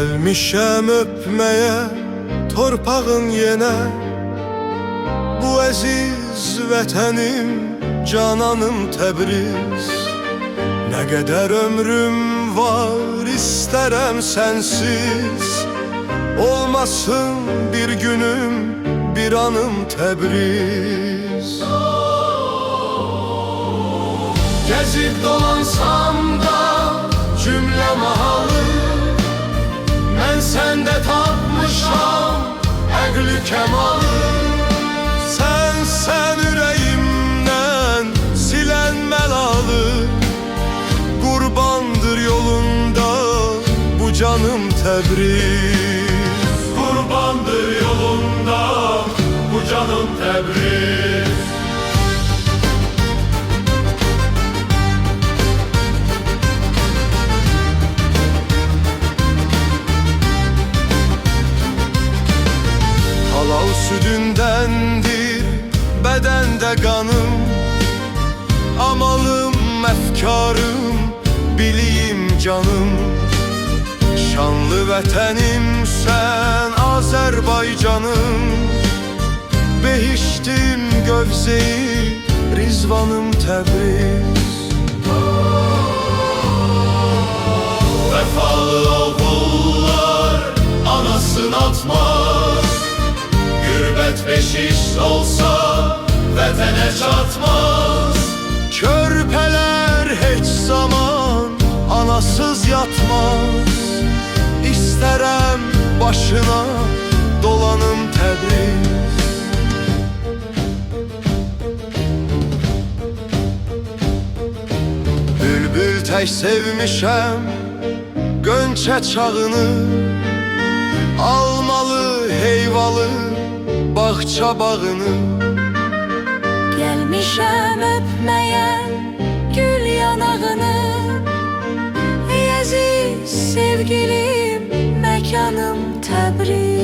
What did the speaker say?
Gelmişəm öpmeye torpağın yenə, bu əziz vətənim, cananım Təbriz. Nə qədər ömrüm var, istərəm sənsiz, olmasın bir günüm, bir anım Təbriz. Gəzib dolansam da cümlə mahalı, mən səndə tapmışam əqli kəmalı. Sən ürəyimdən silən məlalı, qurbandır yolunda bu canım Təbriz. Qurbandır yolunda bu canım Təbriz. Halal südündendir bedende kanım, amalım, efkarım, bileyim canım. Şanlı vətənim sen Azərbaycanım, behiştim gövzeyi, rizvanım Təbriz. Vefalı oğullar anasını atmaz, gürbet beşiş olsa vətənə çatmaz. Körpələr heç zaman anasız yatmaz, İstərəm başına dolanım Təbriz. Bülbül tək sevmişəm Gönçə çağını, almalı, heyvalı bağça bağını. Gelmişəm öpməyə gül yanağını, ey əziz sevgilim, məkanım Təbriz.